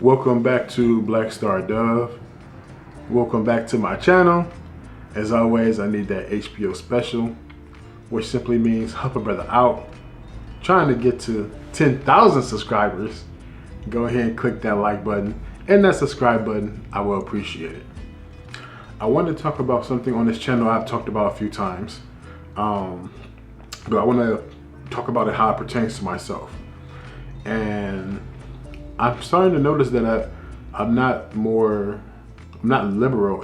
Welcome back to blackstardove. Welcome back to my channel. As always, I need that HBO special, which simply means help a brother out. Trying to get to 10,000 subscribers. Go ahead and click that like button and that subscribe button. I will appreciate it. I want to talk about something on this channel I've talked about a few times, but I want to talk about it how it pertains to myself. And I'm starting to notice that I'm not liberal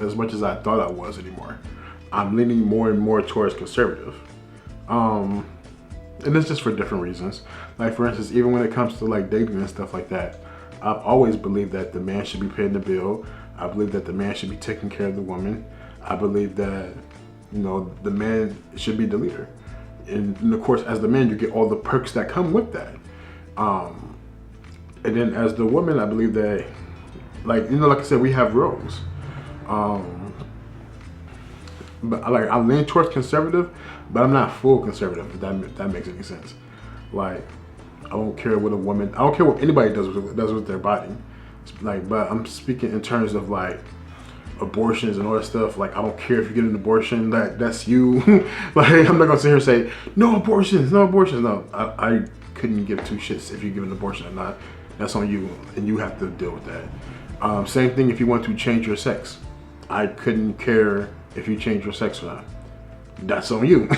as much as I thought I was anymore. I'm leaning more and more towards conservative. And it's just for different reasons. Like, for instance, even when it comes to like dating and stuff like that, I've always believed that the man should be paying the bill. I believe that the man should be taking care of the woman. I believe that, you know, the man should be the leader. And of course, as the man, you get all the perks that come with that. And then as the woman, I believe that, like, you know, like I said, we have roles. But I lean towards conservative, but I'm not full conservative, if that makes any sense. Like, I don't care what I don't care what anybody does with their body. Like, but I'm speaking in terms of like abortions and all that stuff. Like, I don't care if you get an abortion, that's you. Like, I'm not gonna sit here and say, no abortions, no abortions. No, I couldn't give two shits if you give an abortion or not. That's on you, and you have to deal with that. Same thing if you want to change your sex. I couldn't care if you change your sex or not. That's on you.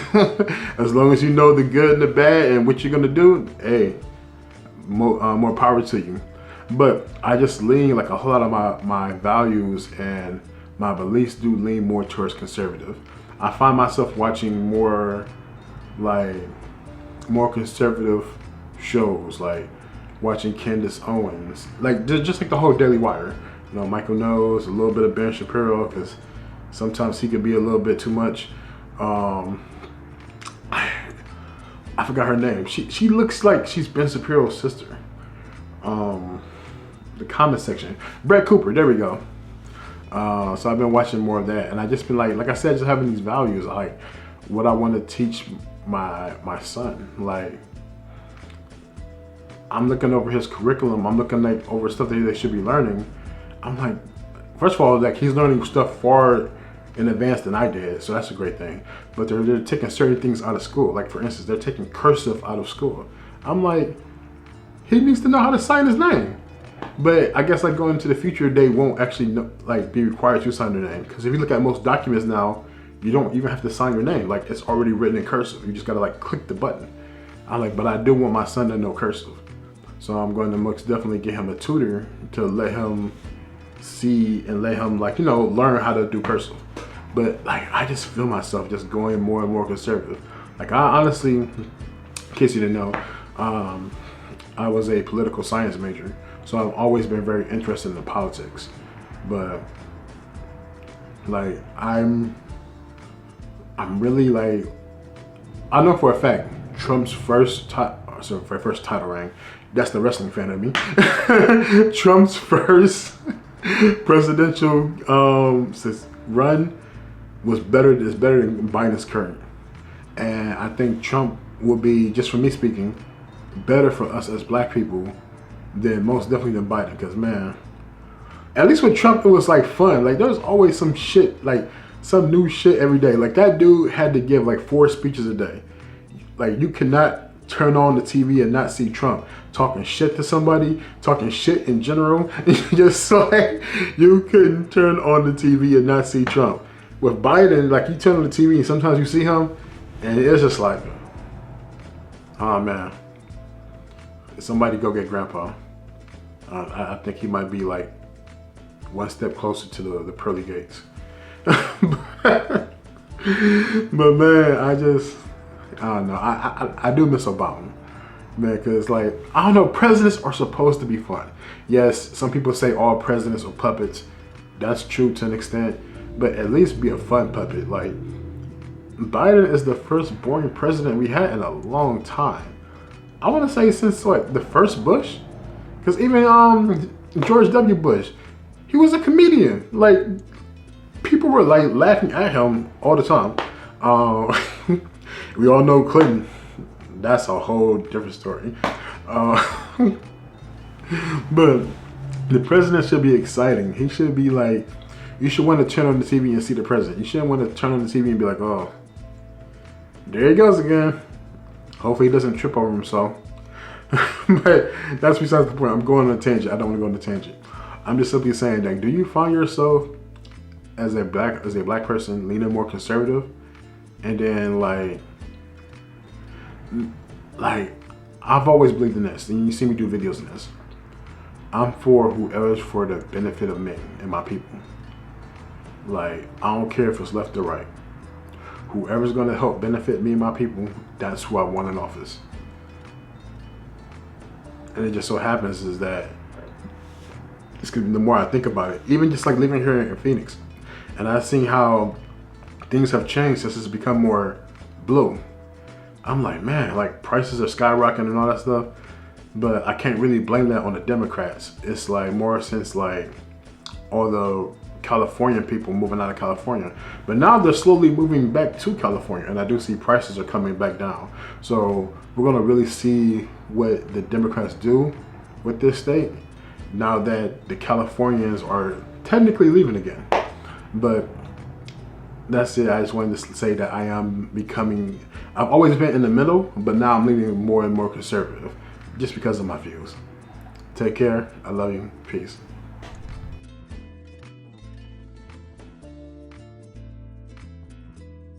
As long as you know the good and the bad and what you're gonna do, hey, more power to you. But I just lean, like, a whole lot of my values and my beliefs do lean more towards conservative. I find myself watching more conservative shows, like watching Candace Owens, like just like the whole Daily Wire. You know, Michael knows a little bit of Ben Shapiro, because sometimes he could be a little bit too much. I forgot her name. She looks like she's Ben Shapiro's sister. The comment section, Brett Cooper, there we go. So I've been watching more of that, and I just been like I said, just having these values, like what I want to teach my son. Like, I'm looking over his curriculum, I'm looking like over stuff that they should be learning. I'm like, first of all, like, he's learning stuff far in advance than I did, so that's a great thing. But they're taking certain things out of school. Like, for instance, they're taking cursive out of school. I'm like, he needs to know how to sign his name. But I guess, like, going into the future, they won't actually be required to sign their name. Because if you look at most documents now, you don't even have to sign your name. Like, it's already written in cursive. You just gotta like click the button. I'm like, but I do want my son to know cursive. So I'm going to most definitely get him a tutor to let him see and let him, like, you know, learn how to do cursive. But like, I just feel myself just going more and more conservative. Like, I honestly, in case you didn't know, I was a political science major, so I've always been very interested in politics. But like, I'm really, like, I know for a fact Trump's first title reign, that's the wrestling fan of me. Trump's first presidential run is better than Biden's current. And I think Trump will be, just for me speaking, better for us as black people than most definitely than Biden. Because, man, at least with Trump, it was like fun. Like, there's always some shit, like some new shit every day. Like, that dude had to give like 4 speeches a day. Like, you cannot turn on the TV and not see Trump talking shit to somebody, talking shit in general. Just like, you couldn't turn on the TV and not see Trump. With Biden, like, you turn on the TV and sometimes you see him, and it's just like, oh man, somebody go get Grandpa. I think he might be like one step closer to the pearly gates. But man, I don't know. I do miss Obama, man, because, like, I don't know, presidents are supposed to be fun. Yes, some people say all presidents are puppets. That's true to an extent, but at least be a fun puppet. Like, Biden is the first boring president we had in a long time. I want to say since, what, the first Bush? Because even George W. Bush, he was a comedian. Like, people were like laughing at him all the time. We all know Clinton. That's a whole different story. But The president should be exciting. He should be like, you should want to turn on the TV and see the president. You shouldn't want to turn on the TV and be like, oh, there he goes again. Hopefully he doesn't trip over himself. But that's besides the point. I'm going on a tangent. I don't want to go on a tangent. I'm just simply saying, like, do you find yourself as a black person leaning more conservative? And then like I've always believed in this, and you see me do videos in this. I'm for whoever's for the benefit of me and my people. Like, I don't care if it's left or right. Whoever's gonna help benefit me and my people, that's who I want in office. And it just so happens is that the more I think about it, even just like living here in Phoenix, and I've seen how things have changed since it's become more blue. I'm like, man, like prices are skyrocketing and all that stuff, but I can't really blame that on the Democrats. It's like more since like all the Californian people moving out of California. But now they're slowly moving back to California, and I do see prices are coming back down. So we're gonna really see what the Democrats do with this state now that the Californians are technically leaving again. But that's it. I just wanted to say that I've always been in the middle, but now I'm leaning more and more conservative just because of my views. Take care. I love you. Peace.